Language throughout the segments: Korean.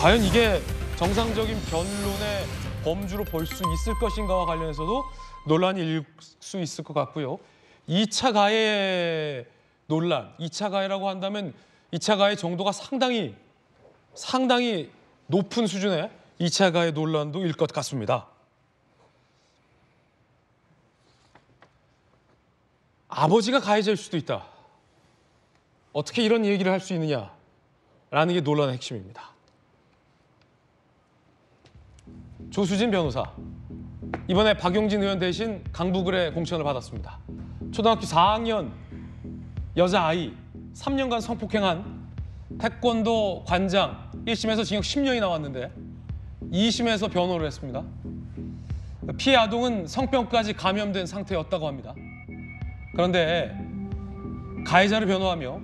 과연 이게 정상적인 변론의 범주로 볼 수 있을 것인가와 관련해서도 논란이 일 수 있을 것 같고요. 2차 가해 논란, 2차 가해라고 한다면 2차 가해 정도가 상당히 높은 수준의 2차 가해 논란도 일 것 같습니다. 아버지가 가해자일 수도 있다. 어떻게 이런 얘기를 할 수 있느냐라는 게 논란의 핵심입니다. 조수진 변호사, 이번에 박용진 의원 대신 강북을의 공천을 받았습니다. 초등학교 4학년 여자아이 3년간 성폭행한 태권도 관장 1심에서 징역 10년이 나왔는데 2심에서 변호를 했습니다. 피해 아동은 성병까지 감염된 상태였다고 합니다. 그런데 가해자를 변호하며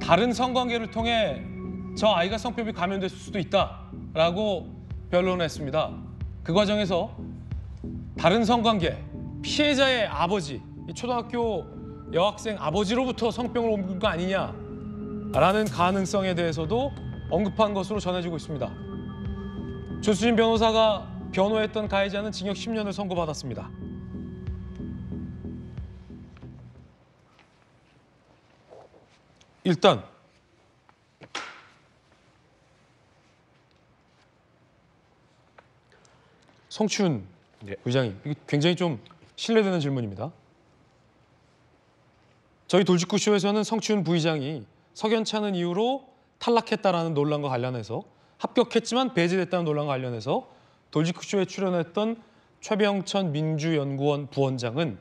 다른 성관계를 통해 저 아이가 성병이 감염됐을 수도 있다라고 변론했습니다. 그 과정에서 다른 성관계, 피해자의 아버지, 초등학교 여학생 아버지로부터 성병을 옮긴 거 아니냐라는 가능성에 대해서도 언급한 것으로 전해지고 있습니다. 조수진 변호사가 변호했던 가해자는 징역 10년을 선고받았습니다. 일단 성춘 부장님, 이게 굉장히 좀 신뢰되는 질문입니다. 저희 돌직구쇼에서는 성춘 부의장이 석연찮은 이유로 탈락했다라는 논란과 관련해서 합격했지만 배제됐다는 논란과 관련해서 돌직구쇼에 출연했던 최병천 민주연구원 부원장은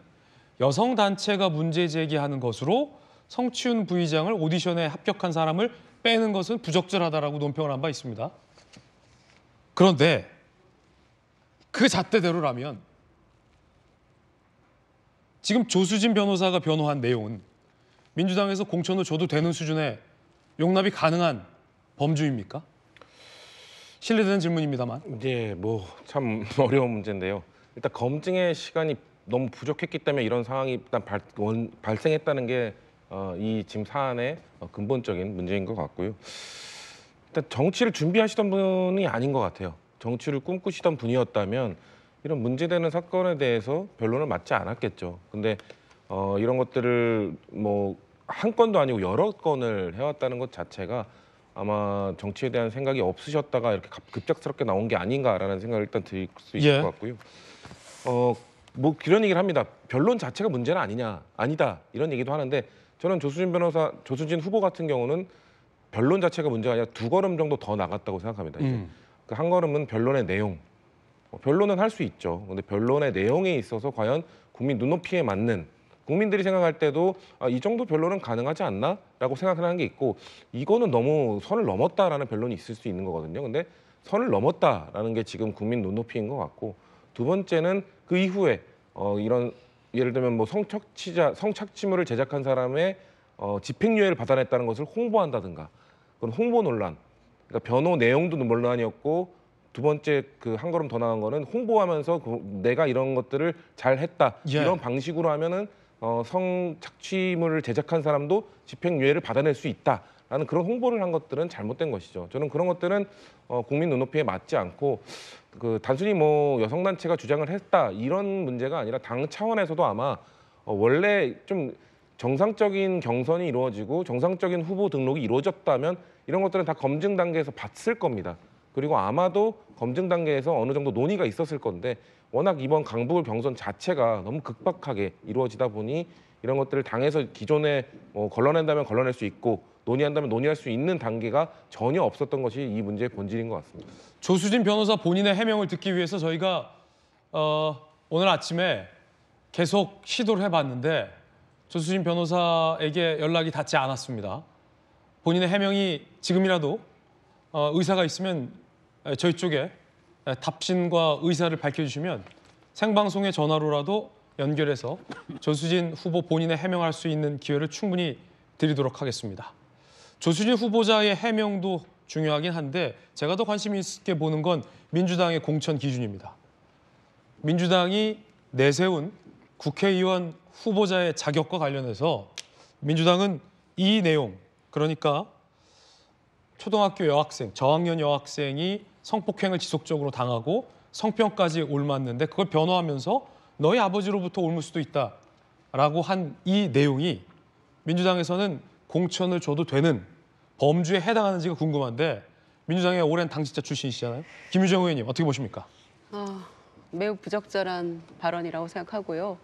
여성단체가 문제 제기하는 것으로 성춘 부의장을 오디션에 합격한 사람을 빼는 것은 부적절하다라고 논평을 한 바 있습니다. 그런데 그 잣대대로라면 지금 조수진 변호사가 변호한 내용은 민주당에서 공천을 줘도 되는 수준의 용납이 가능한 범주입니까? 신뢰되는 질문입니다만. 이제 뭐 참 어려운 문제인데요. 일단 검증의 시간이 너무 부족했기 때문에 이런 상황이 일단 발생했다는 게 이 지금 사안의 근본적인 문제인 것 같고요. 일단 정치를 준비하시던 분이 아닌 것 같아요. 정치를 꿈꾸시던 분이었다면 이런 문제되는 사건에 대해서 변론을 맞지 않았겠죠. 근데 이런 것들을 뭐 한 건도 아니고 여러 건을 해왔다는 것 자체가 아마 정치에 대한 생각이 없으셨다가 이렇게 급작스럽게 나온 게 아닌가라는 생각을 일단 들 수 있을 것 같고요. 뭐 그런 얘기를 합니다. 변론 자체가 문제는 아니다 이런 얘기도 하는데 저는 조수진 후보 같은 경우는 변론 자체가 문제가 아니라 2걸음 정도 더 나갔다고 생각합니다. 이제. 그 한 걸음은 변론의 내용. 변론은 할 수 있죠. 근데 변론의 내용에 있어서 과연 국민 눈높이에 맞는 국민들이 생각할 때도 이 정도 변론은 가능하지 않나라고 생각하는 게 있고 이거는 너무 선을 넘었다라는 변론이 있을 수 있는 거거든요. 근데 선을 넘었다라는 게 지금 국민 눈높이인 것 같고 두 번째는 그 이후에 이런 예를 들면 뭐 성착취물을 제작한 사람의 집행유예를 받아냈다는 것을 홍보한다든가 그런 홍보 논란. 그러니까 변호 내용도 논란이었고 두 번째 그 한 걸음 더 나간 거는 홍보하면서 내가 이런 것들을 잘 했다 이런 방식으로 하면은 성착취물을 제작한 사람도 집행유예를 받아낼 수 있다라는 그런 홍보를 한 것들은 잘못된 것이죠. 저는 그런 것들은 국민 눈높이에 맞지 않고 그 단순히 뭐 여성단체가 주장을 했다 이런 문제가 아니라 당 차원에서도 아마 원래 좀 정상적인 경선이 이루어지고 정상적인 후보 등록이 이루어졌다면 이런 것들은 다 검증 단계에서 봤을 겁니다. 그리고 아마도 검증 단계에서 어느 정도 논의가 있었을 건데 워낙 이번 강북을 경선 자체가 너무 급박하게 이루어지다 보니 이런 것들을 당에서 기존에 걸러낸다면 걸러낼 수 있고 논의한다면 논의할 수 있는 단계가 전혀 없었던 것이 이 문제의 본질인 것 같습니다. 조수진 변호사 본인의 해명을 듣기 위해서 저희가 오늘 아침에 계속 시도를 해봤는데 조수진 변호사에게 연락이 닿지 않았습니다. 본인의 해명이 지금이라도 의사가 있으면 저희 쪽에 답신과 의사를 밝혀주시면 생방송의 전화로라도 연결해서 조수진 후보 본인의 해명할 수 있는 기회를 충분히 드리도록 하겠습니다. 조수진 후보자의 해명도 중요하긴 한데 제가 더 관심 있게 보는 건 민주당의 공천 기준입니다. 민주당이 내세운 국회의원 후보자의 자격과 관련해서 민주당은 이 내용, 그러니까 초등학교 여학생, 저학년 여학생이 성폭행을 지속적으로 당하고 성병까지 옮았는데 그걸 변호하면서 너희 아버지로부터 옮을 수도 있다라고 한 이 내용이 민주당에서는 공천을 줘도 되는 범주에 해당하는지가 궁금한데 민주당의 오랜 당직자 출신이시잖아요. 김유정 의원님 어떻게 보십니까? 매우 부적절한 발언이라고 생각하고요.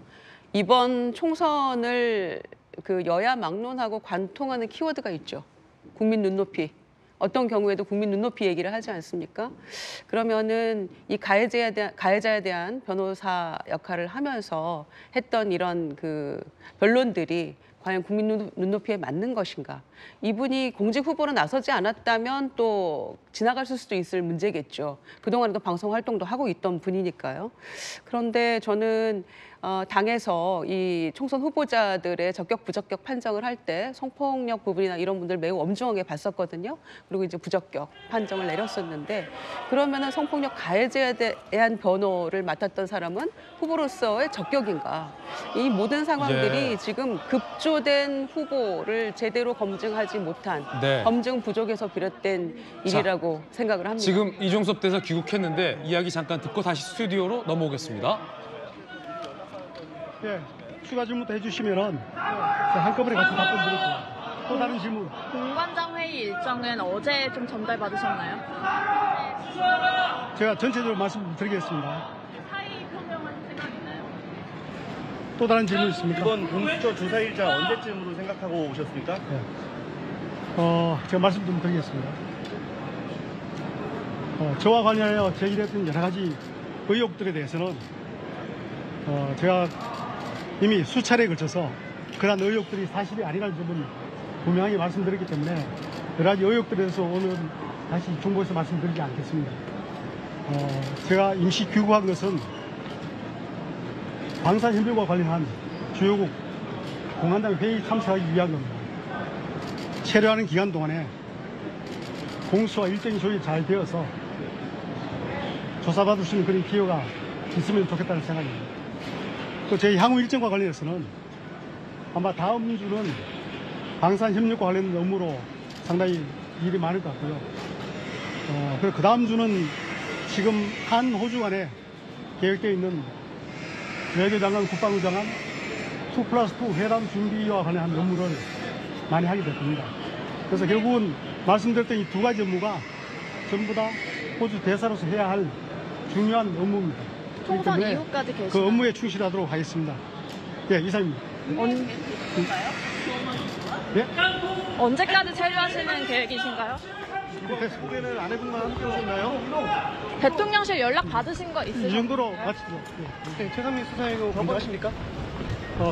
이번 총선을 그 여야 막론하고 관통하는 키워드가 있죠. 국민 눈높이. 어떤 경우에도 국민 눈높이 얘기를 하지 않습니까? 그러면은 이 가해자에 대한 변호사 역할을 하면서 했던 이런 그 변론들이 과연 국민 눈높이에 맞는 것인가? 이분이 공직 후보로 나서지 않았다면 또 지나갔을 수도 있을 문제겠죠. 그동안에도 방송 활동도 하고 있던 분이니까요. 그런데 저는 당에서 이 총선 후보자들의 적격 부적격 판정을 할 때 성폭력 부분이나 이런 분들 매우 엄중하게 봤었거든요. 그리고 이제 부적격 판정을 내렸었는데 그러면은 성폭력 가해자에 대한 변호를 맡았던 사람은 후보로서의 적격인가? 이 모든 상황들이 지금 급조된 후보를 제대로 검증하지 못한 검증 부족에서 비롯된 일이라고 생각을 합니다. 지금 이종섭 대사 귀국했는데 이야기 잠깐 듣고 다시 스튜디오로 넘어오겠습니다. 예, 추가 질문도 해주시면은 한꺼번에 같이 답변 드릴게요. 또 다른 질문. 공관장 회의 일정은 어제 좀 전달받으셨나요? 제가 전체적으로 말씀드리겠습니다. 사의 표명한 생각 있나요? 또 다른 질문 있습니까? 이번 공수처 조사 일자 언제쯤으로 생각하고 오셨습니까? 제가 말씀 좀 드리겠습니다. 저와 관련하여 제기됐던 여러 가지 의혹들에 대해서는 제가 이미 수차례에 걸쳐서 그러한 의혹들이 사실이 아니라는 점은 분명히 말씀드렸기 때문에 여러 가지 의혹들에 대해서 오늘 다시 중보해서 말씀드리지 않겠습니다. 제가 임시 귀국한 것은 방사협력과 관련한 주요국 공안당 회의 참석하기 위한 겁니다. 체류하는 기간 동안에 공수와 일정이 조율이 잘 되어서 조사받을 수 있는 그런 기회가 있으면 좋겠다는 생각입니다. 또 제 향후 일정과 관련해서는 아마 다음 주는 방산협력과 관련된 업무로 상당히 일이 많을 것 같고요. 그리고 그 다음 주는 지금 한 호주 간에 계획되어 있는 외교장관, 국방부 장관 2+2 회담 준비와 관련한 업무를 많이 하게 될 겁니다. 그래서 결국은 말씀드렸던 이 두 가지 업무가 전부 다 호주 대사로서 해야 할 중요한 업무입니다. 총선 이후까지 계시나요? 그 업무에 충실하도록 하겠습니다. 예, 이상입니다. 예? 언제까지 체류하시는 계획이신가요? 소개는 아내분만 함께 오셨나요? 대통령실 연락 받으신 거 이 있으세요? 정도로 마치죠. 예. 최상민 수사에도 검토하십니까?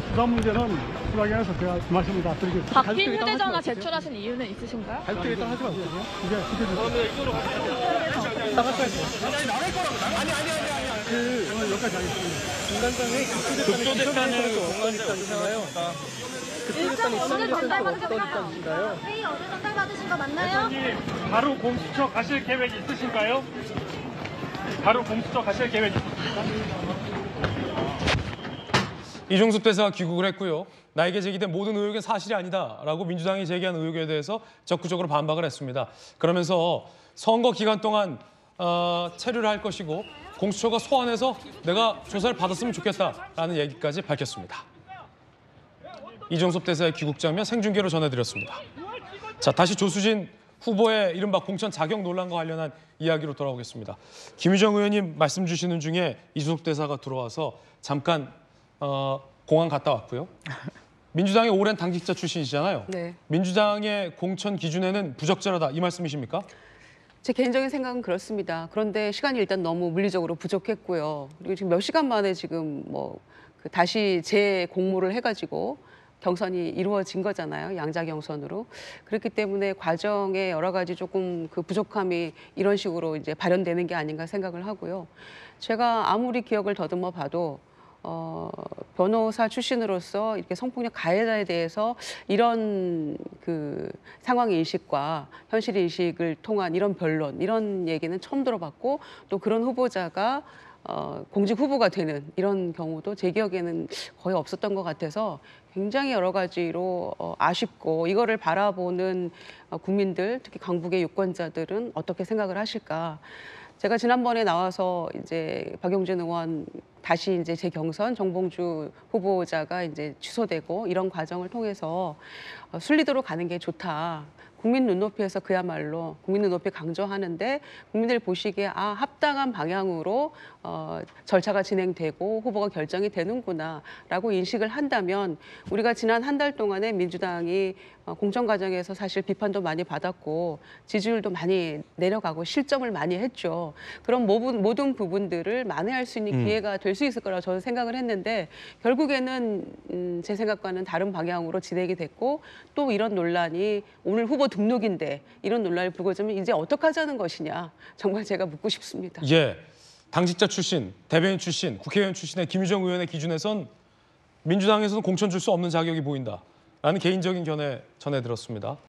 수사 문제는 수사기관에서 제가 말씀을 다 드리겠습니다. 박빈 휴대전화 제출하신 이유는 있으신가요? 발표 일단 하지 마세요. 이제 시켜주세요. 오늘 여기까지 하겠습니다. 급조됐다는 공간 입장이잖아요. 일정 언제 전달받으셨나요? 회의 어제 전달받으신 거 맞나요? 바로 공수처 가실 계획 있으신가요? 바로 공수처 가실 계획 있으십니까? 이종섭 대사가 귀국을 했고요. 나에게 제기된 모든 의혹은 사실이 아니다라고 민주당이 제기한 의혹에 대해서 적극적으로 반박을 했습니다. 그러면서 선거 기간 동안 체류를 할 것이고 공수처가 소환해서 내가 조사를 받았으면 좋겠다라는 얘기까지 밝혔습니다. 이종섭 대사의 귀국 장면 생중계로 전해드렸습니다. 자, 다시 조수진 후보의 이른바 공천 자격 논란과 관련한 이야기로 돌아오겠습니다. 김유정 의원님 말씀 주시는 중에 이종섭 대사가 들어와서 잠깐 공항 갔다 왔고요. 민주당의 오랜 당직자 출신이시잖아요. 네. 민주당의 공천 기준에는 부적절하다 이 말씀이십니까? 제 개인적인 생각은 그렇습니다. 그런데 시간이 일단 너무 물리적으로 부족했고요. 그리고 지금 몇 시간 만에 지금 다시 재공모를 해가지고 경선이 이루어진 거잖아요. 양자 경선으로. 그렇기 때문에 과정에 여러 가지 조금 그 부족함이 이런 식으로 이제 발현되는 게 아닌가 생각을 하고요. 제가 아무리 기억을 더듬어 봐도 변호사 출신으로서 이렇게 성폭력 가해자에 대해서 이런 그 상황 인식과 현실 인식을 통한 이런 변론, 이런 얘기는 처음 들어봤고 또 그런 후보자가 공직 후보가 되는 이런 경우도 제 기억에는 거의 없었던 것 같아서 굉장히 여러 가지로 아쉽고 이거를 바라보는 국민들, 특히 강북의 유권자들은 어떻게 생각을 하실까? 제가 지난번에 나와서 이제 박용진 의원 다시 이제 재경선 정봉주 후보자가 이제 취소되고 이런 과정을 통해서 순리대로 가는 게 좋다. 국민 눈높이에서 그야말로 국민 눈높이 강조하는데 국민들 보시기에 아 합당한 방향으로 절차가 진행되고 후보가 결정이 되는구나라고 인식을 한다면 우리가 지난 한 달 동안에 민주당이 공천 과정에서 사실 비판도 많이 받았고 지지율도 많이 내려가고 실점을 많이 했죠. 그런 모든 부분들을 만회할 수 있는 기회가 될 수 있을 거라고 저는 생각을 했는데 결국에는 제 생각과는 다른 방향으로 진행이 됐고 또 이런 논란이 오늘 후보 등록인데 이런 논란을 불거지면 이제 어떻게 하자는 것이냐 정말 제가 묻고 싶습니다. 예, 당직자 출신, 대변인 출신, 국회의원 출신의 김유정 의원의 기준에선 민주당에서는 공천 줄 수 없는 자격이 보인다라는 개인적인 견해 전해 들었습니다.